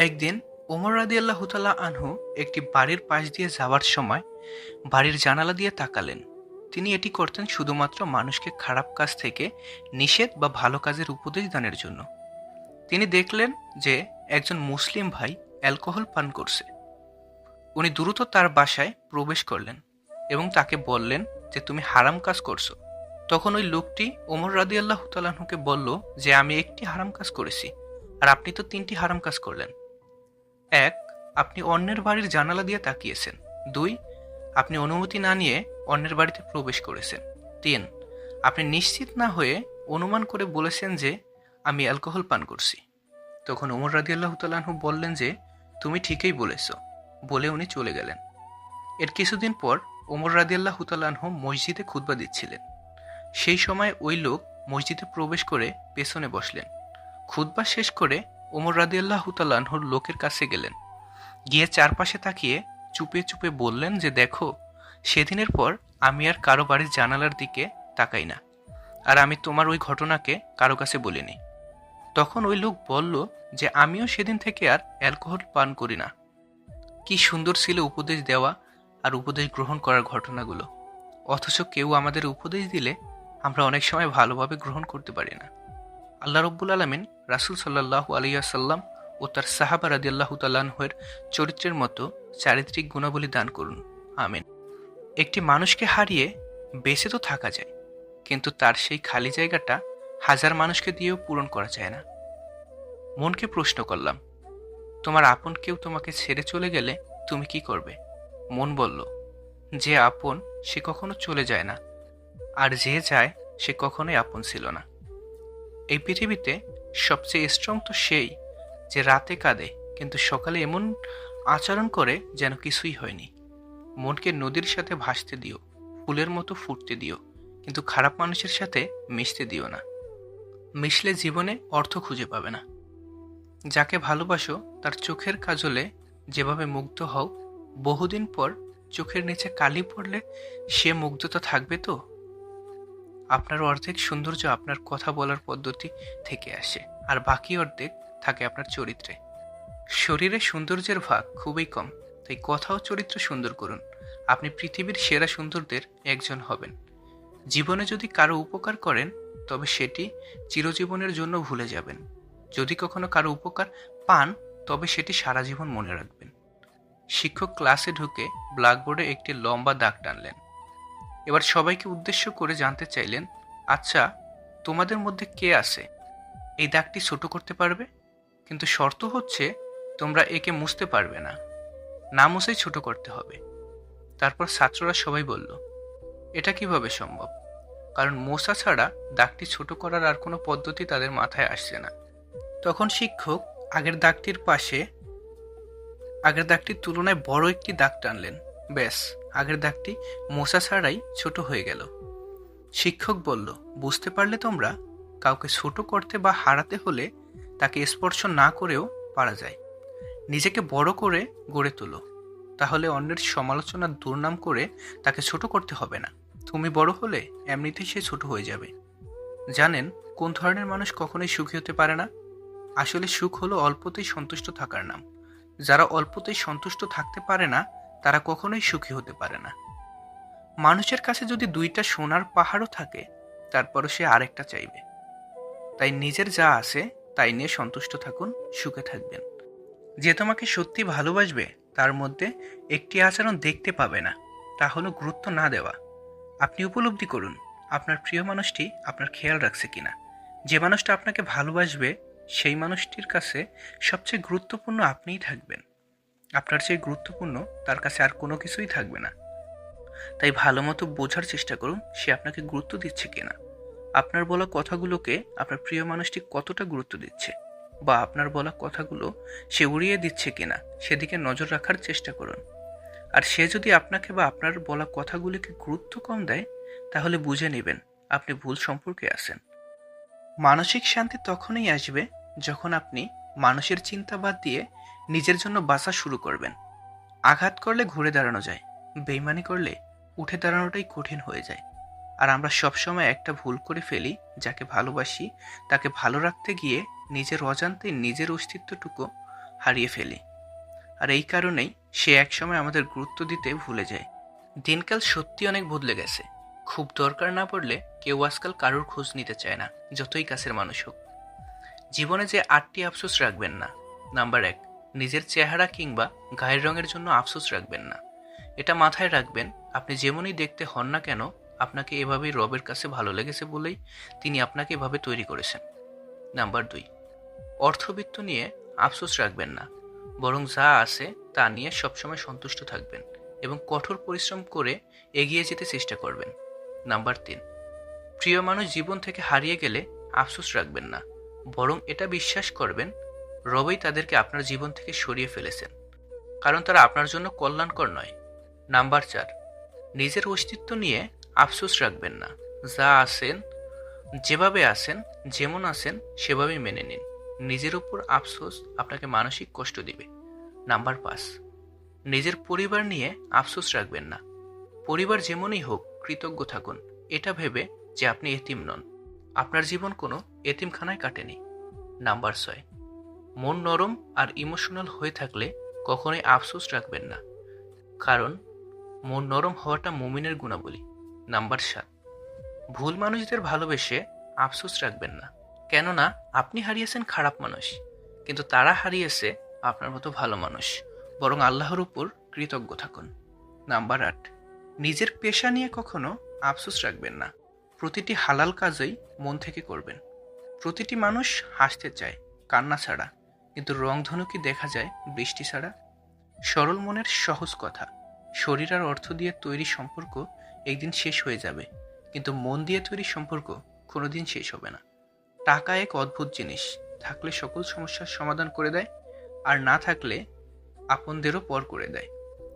একদিন ওমর রাদিয়াল্লাহু তাআলা আনহু একটি বাড়ির পাশ দিয়ে যাওয়ার সময় বাড়ির জানালা দিয়ে তাকালেন। তিনি এটি করতেন শুধুমাত্র মানুষকে খারাপ কাজ থেকে নিষেধ বা ভালো কাজের উপদেশ দানের জন্য। তিনি দেখলেন যে একজন মুসলিম ভাই অ্যালকোহল পান করছে। উনি দ্রুত তার বাসায় প্রবেশ করলেন এবং তাকে বললেন যে তুমি হারাম কাজ করছো। তখন ওই লোকটি ওমর রাদিয়াল্লাহু তাআলা আনহুকে বলল যে আমি একটি হারাম কাজ করেছি, আর আপনি তো তিনটি হারাম কাজ করলেন। এক, আপনি অন্যের বাড়ির জানালা দিয়ে তাকিয়েছেন। দুই, আপনি অনুমতি না নিয়ে অন্যের বাড়িতে প্রবেশ করেছেন। তিন, আপনি নিশ্চিত না হয়ে অনুমান করে বলেছেন যে আমি অ্যালকোহল পান করছি। তখন ওমর রাদিয়াল্লাহু তাআলা আনহু বললেন যে তুমি ঠিকই বলেছ, বলে উনি চলে গেলেন। এর কিছুদিন পর ওমর রাদিয়াল্লাহু তাআলা আনহু মসজিদে খুতবা দিচ্ছিলেন। সেই সময় ওই লোক মসজিদে প্রবেশ করে পেছনে বসলেন। খুতবা শেষ করে ওমর রাদিয়াল্লাহু তাআলা আনহুর লোকের কাছে গেলেন। গিয়ে চারপাশে তাকিয়ে চুপে চুপে বললেন যে দেখো, সেদিনের পর আমি আর কারো বাড়ির জানালার দিকে তাকাই না, আর আমি তোমার ওই ঘটনাকে কারো কাছে বলিনি। তখন ওই লোক বলল যে আমিও সেদিন থেকে আর অ্যালকোহল পান করি না। কি সুন্দর ছিল উপদেশ দেওয়া আর উপদেশ গ্রহণ করার ঘটনাগুলো, অথচ কেউ আমাদের উপদেশ দিলে আমরা অনেক সময় ভালোভাবে গ্রহণ করতে পারি না। আল্লাহ রব্বুল আলামিন রাসূল সাল্লাল্লাহু আলাইহি ওয়াসাল্লাম ও তার সাহাবা রাদিয়াল্লাহু তাআলা আনহুর চরিত্রের মতো চারিত্রিক গুণাবলী দান করুন। আমিন। একটি মানুষকে হারিয়ে বেঁচে তো থাকা যায়, কিন্তু তার সেই খালি জায়গাটা হাজার মানুষকে দিয়েও পূরণ করা যায় না। মনকে প্রশ্ন করলাম, তোমার আপন কেউ তোমাকে ছেড়ে চলে গেলে তুমি কি করবে? মন বলল, যে আপন সে কখনো চলে যায় না, আর যে যায় সে কখনোই আপন ছিল না। এই পৃথিবীতে সবচেয়ে স্ট্রং তো সেই যে রাতে কাঁদে কিন্তু সকালে এমন আচরণ করে যেন কিছুই হয়নি। মনকে নদীর সাথে ভাসতে দিও, ফুলের মতো ফুটতে দিও, কিন্তু খারাপ মানুষের সাথে মিশতে দিও না। মিশলে জীবনে অর্থ খুঁজে পাবে না। যাকে ভালোবাসো তার চোখের কাজলে যেভাবে মুগ্ধ হও, বহুদিন পর চোখের নিচে কালি পড়লে সে মুগ্ধতা থাকবে তো? আপনার অর্ধেক সৌন্দর্য আপনার কথা বলার পদ্ধতি থেকে আসে, আর বাকি অর্ধেক থাকে আপনার চরিত্রে। শরীরে সৌন্দর্যের ভাগ খুবই কম, তাই কথা ও চরিত্র সুন্দর করুন। আপনি পৃথিবীর সেরা সুন্দরদের একজন হবেন। জীবনে যদি কারো উপকার করেন তবে সেটি চিরজীবনের জন্য ভুলে যাবেন। যদি কখনো কারো উপকার পান তবে সেটি সারা জীবন মনে রাখবেন। শিক্ষক ক্লাসে ঢুকে ব্ল্যাকবোর্ডে একটি লম্বা দাগ টানলেন। এবার সবাইকে উদ্দেশ্য করে জানতে চাইলেন, আচ্ছা, তোমাদের মধ্যে কে আছে এই দাগটি ছোট করতে পারবে? কিন্তু শর্ত হচ্ছে তোমরা একে মুছতে পারবে না, না মুছেই ছোট করতে হবে। তারপর ছাত্ররা সবাই বলল, এটা কিভাবে সম্ভব? কারণ মোছা ছাড়া দাগটি ছোট করার আর কোনো পদ্ধতি তাদের মাথায় আসছে না। তখন শিক্ষক আগের দাগটির পাশে আগের দাগটির তুলনায় বড় একটি দাগ টানলেন। ব্যাস, আগের দাগটি মোছা ছাড়াই ছোট হয়ে গেল। শিক্ষক বলল, বুঝতে পারলে তোমরা? কাউকে ছোট করতে বা হারাতে হলে তাকে স্পর্শ না করেও পারা যায়। নিজেকে বড় করে গড়ে তোলো, তাহলে অন্যের সমালোচনার দুর্নাম করে তাকে ছোট করতে হবে না। তুমি বড় হলে এমনিতেই সে ছোট হয়ে যাবে। জানেন কোন ধরনের মানুষ কখনোই সুখী হতে পারে না? আসলে সুখ হলো অল্পতেই সন্তুষ্ট থাকার নাম। যারা অল্পতেই সন্তুষ্ট থাকতে পারে না তারা কখনোই সুখী হতে পারে না। মানুষের কাছে যদি দুইটা সোনার পাহাড়ও থাকে তারপরও সে আরেকটা চাইবে। তাই নিজের যা আছে তাই নিয়ে সন্তুষ্ট থাকুন, সুখে থাকবেন। যে তোমাকে সত্যি ভালোবাসবে তার মধ্যে একটি আচরণ দেখতে পাবে না, তা হলো গুরুত্ব না দেওয়া। আপনি উপলব্ধি করুন আপনার প্রিয় মানুষটি আপনার খেয়াল রাখছে কিনা। যে মানুষটা আপনাকে ভালোবাসবে সেই মানুষটির কাছে সবচেয়ে গুরুত্বপূর্ণ আপনিই থাকবেন। আপনার চেয়ে গুরুত্বপূর্ণ তার কাছে আর কোনো কিছুই থাকবে না। তাই ভালো মতো বোঝার চেষ্টা করুন সে আপনাকে গুরুত্ব দিচ্ছে কিনা। আপনার বলা কথাগুলোকে আপনার প্রিয় মানুষটি কতটা গুরুত্ব দিচ্ছে, বা আপনার বলা কথাগুলো সে উড়িয়ে দিচ্ছে কিনা সেদিকে নজর রাখার চেষ্টা করুন। আর সে যদি আপনাকে বা আপনার বলা কথাগুলিকে গুরুত্ব কম দেয় তাহলে বুঝে নেবেন আপনি ভুল সম্পর্কে আছেন। মানসিক শান্তি তখনই আসবে যখন আপনি মানুষের চিন্তা বাদ দিয়ে নিজের জন্য বাঁচা শুরু করবেন। আঘাত করলে ঘুরে দাঁড়ানো যায়, বেইমানি করলে উঠে দাঁড়ানোটাই কঠিন হয়ে যায়। আর আমরা সবসময় একটা ভুল করে ফেলি, যাকে ভালোবাসি তাকে ভালো রাখতে গিয়ে নিজের অজান্তে নিজের অস্তিত্বটুকু হারিয়ে ফেলি। আর এই কারণেই সে একসময় আমাদের গুরুত্ব দিতে ভুলে যায়। দিনকাল সত্যি অনেক বদলে গেছে। খুব দরকার না পড়লে কেউ আজকাল কারোর খোঁজ নিতে চায় না, যতই কাছের মানুষ হোক। জীবনে যে 8টি আফসোস রাখবেন না। নাম্বার 1, নিজের চেহারা কিংবা গায়ের রঙের জন্য আফসোস রাখবেন না। এটা মাথায় রাখবেন, আপনি যেমনই দেখতে হন না কেন, আপনাকে এভাবেই রবের কাছে ভালো লেগেছে বলেই তিনি আপনাকে এভাবে তৈরি করেছেন। নাম্বার 2, অর্থবিত্ত নিয়ে আফসোস রাখবেন না, বরং যা আছে তা নিয়ে সবসময় সন্তুষ্ট থাকবেন এবং কঠোর পরিশ্রম করে এগিয়ে যেতে চেষ্টা করবেন। নাম্বার 3, প্রিয় মানুষ জীবন থেকে হারিয়ে গেলে আফসোস রাখবেন না, বরং এটা বিশ্বাস করবেন রবই তাদেরকে আপনার জীবন থেকে সরিয়ে ফেলেছেন, কারণ তারা আপনার জন্য কল্যাণকর নয়। নাম্বার 4, নিজের অস্তিত্ব নিয়ে আফসোস রাখবেন না, যা আছেন, যেভাবে আছেন, যেমন আছেন সেভাবেই মেনে নিন। নিজের উপর আফসোস আপনাকে মানসিক কষ্ট দিবে। নাম্বার 5, নিজের পরিবার নিয়ে আফসোস রাখবেন না। পরিবার যেমনই হোক কৃতজ্ঞ থাকুন, এটা ভেবে যে আপনি এতিম নন। আপনার জীবন কোনো এতিমখানায় কাটেনি। নাম্বার 6, মন নরম আর ইমোশনাল হয়ে থাকলে কখনোই আফসোস রাখবেন না, কারণ মন নরম হওয়াটা মুমিনের গুণাবলী। নাম্বার 7, ভুল মানুষদের ভালোবেসে আফসোস রাখবেন না, কেননা আপনি হারিয়েছেন খারাপ মানুষ, কিন্তু তারা হারিয়েছে আপনার মতো ভালো মানুষ। বরং আল্লাহর উপর কৃতজ্ঞ থাকুন। নাম্বার 8, নিজের পেশা নিয়ে কখনো আফসোস রাখবেন না। প্রতিটি হালাল কাজই মন থেকে করবেন। প্রতিটি মানুষ হাসতে চায় কান্না ছাড়া, কিন্তু রংধনু কি দেখা যায় বৃষ্টি ছাড়া? সরল মনের সহজ কথা, শরীর আর অর্থ দিয়ে তৈরি সম্পর্ক একদিন শেষ হয়ে যাবে, কিন্তু মন দিয়ে তৈরি সম্পর্ক কোনোদিন শেষ হবে না। টাকা এক অদ্ভুত জিনিস, থাকলে সকল সমস্যার সমাধান করে দেয়, আর না থাকলে আপনদেরও পর করে দেয়।